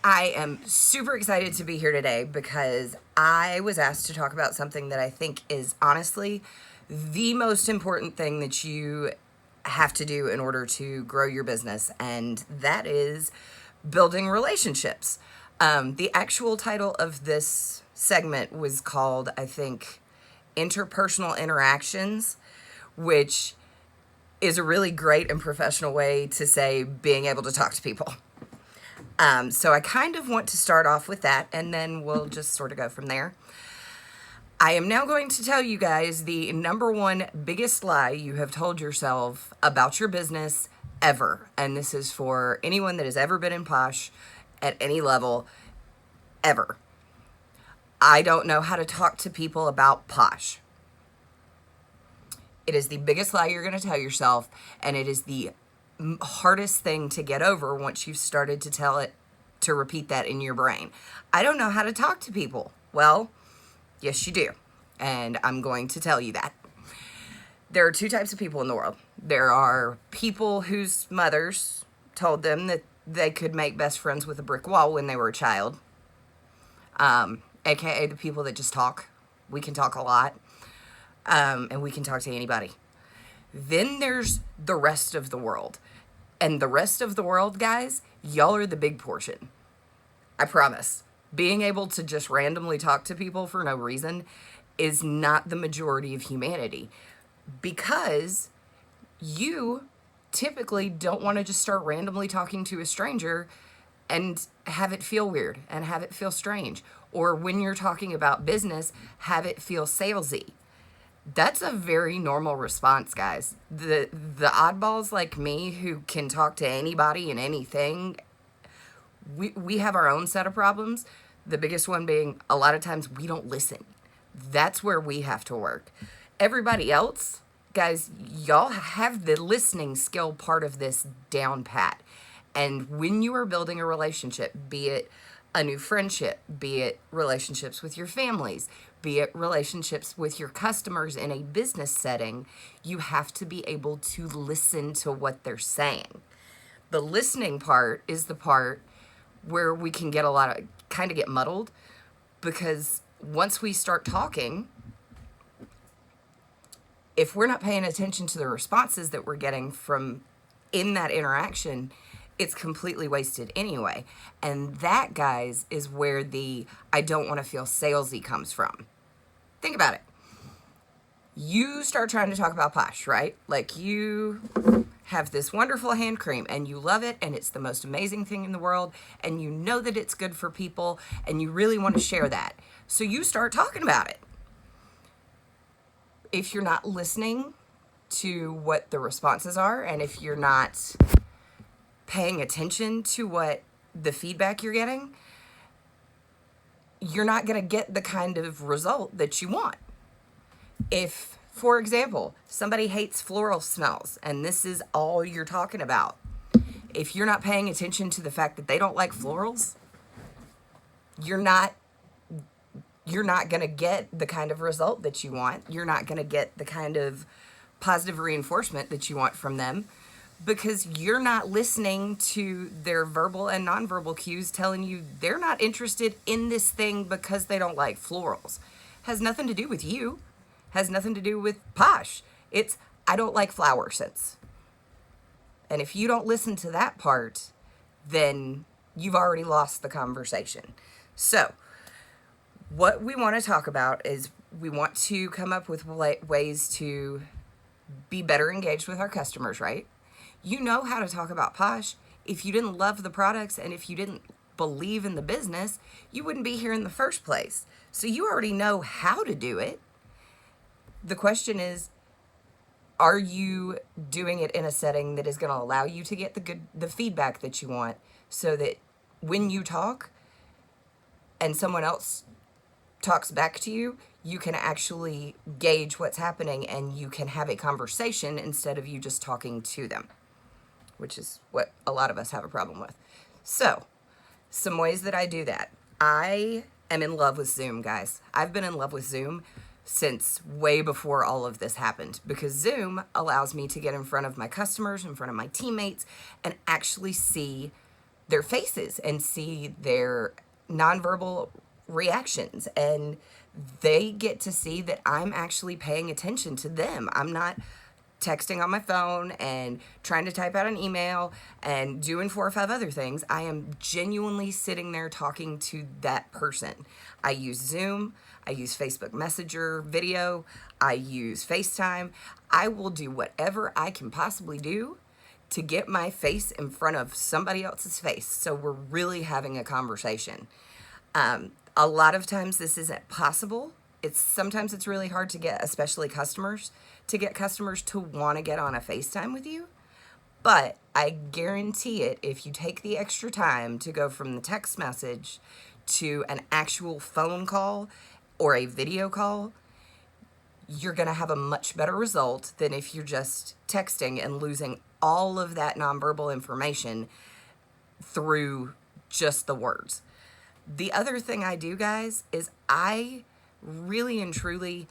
I am super excited to be here today because I was asked to talk about something that I think is honestly the most important thing that you have to do in order to grow your business, and that is building relationships. The actual title of this segment was called, I think, Interpersonal Interactions, which is a really great and professional way to say being able to talk to people. So I kind of want to start off with that, and then we'll just sort of go from there. I am now going to tell you guys the number one biggest lie you have told yourself about your business ever. And this is for anyone that has ever been in Posh at any level, ever. I don't know how to talk to people about Posh. It is the biggest lie you're going to tell yourself, and it is the hardest thing to get over once you've started to tell it, to repeat that in your brain. I don't know how to talk to people. Well, yes, you do. And I'm going to tell you that. There are two types of people in the world. There are people whose mothers told them that they could make best friends with a brick wall when they were a child. AKA the people that just talk. We can talk a lot. And we can talk to anybody. Then there's the rest of the world. And the rest of the world, guys, y'all are the big portion. I promise. Being able to just randomly talk to people for no reason is not the majority of humanity. Because you typically don't want to just start randomly talking to a stranger and have it feel weird and have it feel strange. Or when you're talking about business, have it feel salesy. That's a very normal response, guys. The oddballs like me who can talk to anybody and anything, we have our own set of problems. The biggest one being a lot of times we don't listen. That's where we have to work. Everybody else, guys, y'all have the listening skill part of this down pat. And when you are building a relationship, be it a new friendship, be it relationships with your families, be it relationships with your customers in a business setting, you have to be able to listen to what they're saying. The listening part is the part where we can get get muddled, because once we start talking, if we're not paying attention to the responses that we're getting from in that interaction, it's completely wasted anyway. And that, guys, is where the I don't want to feel salesy comes from. Think about it. You start trying to talk about Posh, right? Like, you have this wonderful hand cream and you love it and it's the most amazing thing in the world and you know that it's good for people and you really want to share that. So you start talking about it. If you're not listening to what the responses are, and if you're not paying attention to what the feedback you're getting, you're not going to get the kind of result that you want. If, for example, somebody hates floral smells and this is all you're talking about, if you're not paying attention to the fact that they don't like florals, you're not going to get the kind of result that you want. You're not going to get the kind of positive reinforcement that you want from them, because you're not listening to their verbal and nonverbal cues telling you they're not interested in this thing because they don't like florals. Has nothing to do with you. Has nothing to do with Posh. It's, I don't like flower scents. And if you don't listen to that part, then you've already lost the conversation. So what we want to talk about is we want to come up with ways to be better engaged with our customers, right? You know how to talk about Posh. If you didn't love the products and if you didn't believe in the business, you wouldn't be here in the first place. So you already know how to do it. The question is, are you doing it in a setting that is going to allow you to get the feedback that you want, so that when you talk and someone else talks back to you, you can actually gauge what's happening and you can have a conversation instead of you just talking to them, which is what a lot of us have a problem with. So, some ways that I do that. I am in love with Zoom, guys. I've been in love with Zoom since way before all of this happened, because Zoom allows me to get in front of my customers, in front of my teammates, and actually see their faces and see their nonverbal reactions, and they get to see that I'm actually paying attention to them. I'm not texting on my phone and trying to type out an email and doing 4 or 5 other things. I am genuinely sitting there talking to that person. I use Zoom, I use Facebook Messenger video, I use FaceTime. I will do whatever I can possibly do to get my face in front of somebody else's face, so we're really having a conversation. A lot of times this isn't possible. Sometimes it's really hard to get, especially customers, to get customers to want to get on a FaceTime with you. But I guarantee it, if you take the extra time to go from the text message to an actual phone call or a video call, you're going to have a much better result than if you're just texting and losing all of that nonverbal information through just the words. The other thing I do, guys, is I really and truly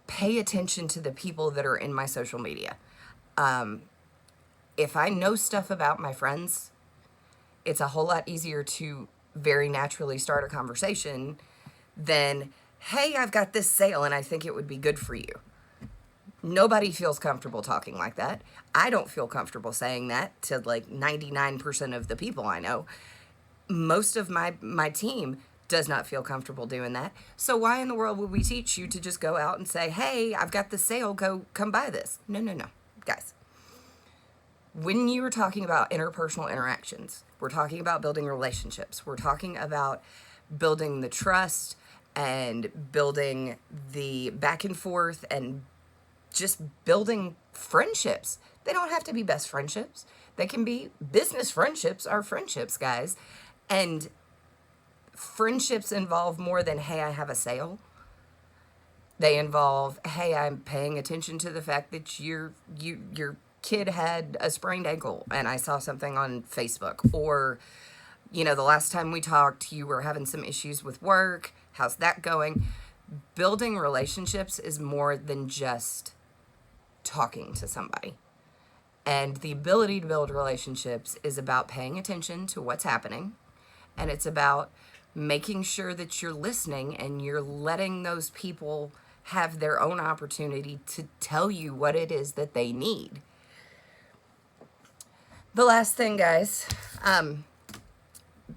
pay attention to the people that are in my social media. If I know stuff about my friends, it's a whole lot easier to very naturally start a conversation than, hey, I've got this sale and I think it would be good for you. Nobody feels comfortable talking like that. I don't feel comfortable saying that to like 99% of the people I know. Most of my team does not feel comfortable doing that. So why in the world would we teach you to just go out and say, hey, I've got this sale, come buy this? No, guys. When you are talking about interpersonal interactions, we're talking about building relationships. We're talking about building the trust and building the back and forth and just building friendships. They don't have to be best friendships. They can be business friendships are friendships, guys. And friendships involve more than, hey, I have a sale. They involve, hey, I'm paying attention to the fact that your kid had a sprained ankle and I saw something on Facebook. Or, the last time we talked, you were having some issues with work. How's that going? Building relationships is more than just talking to somebody. And the ability to build relationships is about paying attention to what's happening. And it's about making sure that you're listening and you're letting those people have their own opportunity to tell you what it is that they need. The last thing, guys,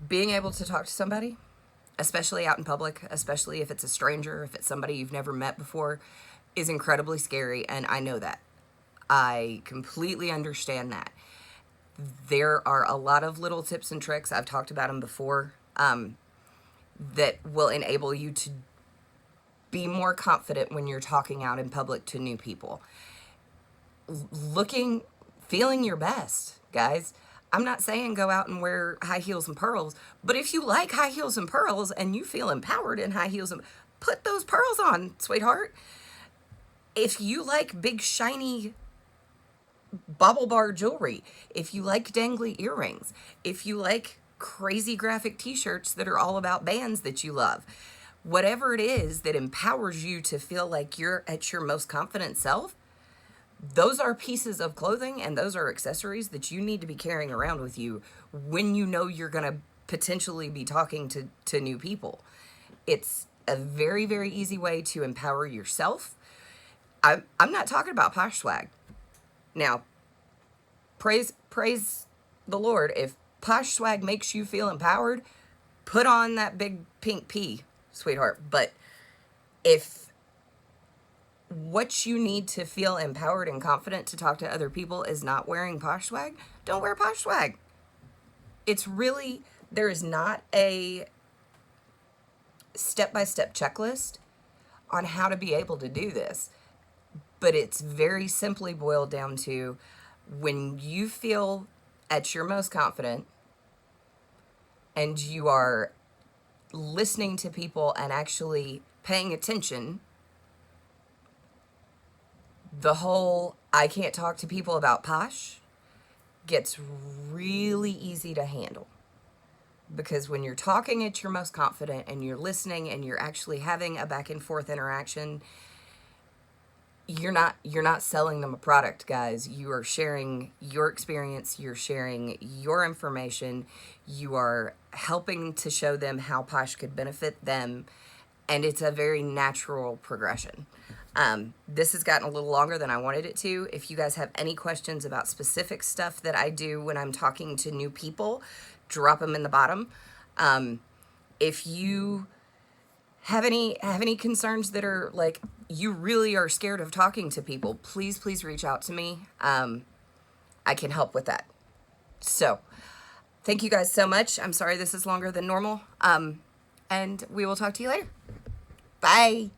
being able to talk to somebody, especially out in public, especially if it's a stranger, if it's somebody you've never met before, is incredibly scary, and I know that. I completely understand that. There are a lot of little tips and tricks, I've talked about them before, that will enable you to be more confident when you're talking out in public to new people. Feeling your best, guys. I'm not saying go out and wear high heels and pearls, but if you like high heels and pearls and you feel empowered in high heels, put those pearls on, sweetheart. If you like big shiny bauble bar jewelry, if you like dangly earrings, if you like crazy graphic t-shirts that are all about bands that you love, whatever it is that empowers you to feel like you're at your most confident self, those are pieces of clothing and those are accessories that you need to be carrying around with you when you know you're going to potentially be talking to new people. It's a very, very easy way to empower yourself. I'm not talking about posh swag. Now, praise the Lord. If posh swag makes you feel empowered, put on that big pink P, sweetheart. But if what you need to feel empowered and confident to talk to other people is not wearing posh swag, don't wear posh swag. There is not a step-by-step checklist on how to be able to do this. But it's very simply boiled down to when you feel at your most confident and you are listening to people and actually paying attention, the whole I can't talk to people about posh gets really easy to handle. Because when you're talking at your most confident and you're listening and you're actually having a back and forth interaction, you're not selling them a product, guys. You are sharing your experience, you're sharing your information, you are helping to show them how Posh could benefit them, and it's a very natural progression. This has gotten a little longer than I wanted it to. If you guys have any questions about specific stuff that I do when I'm talking to new people, drop them in the bottom. If you have any concerns that are like you really are scared of talking to people, please reach out to me. I can help with that. So thank you guys so much. I'm sorry this is longer than normal. And we will talk to you later. Bye.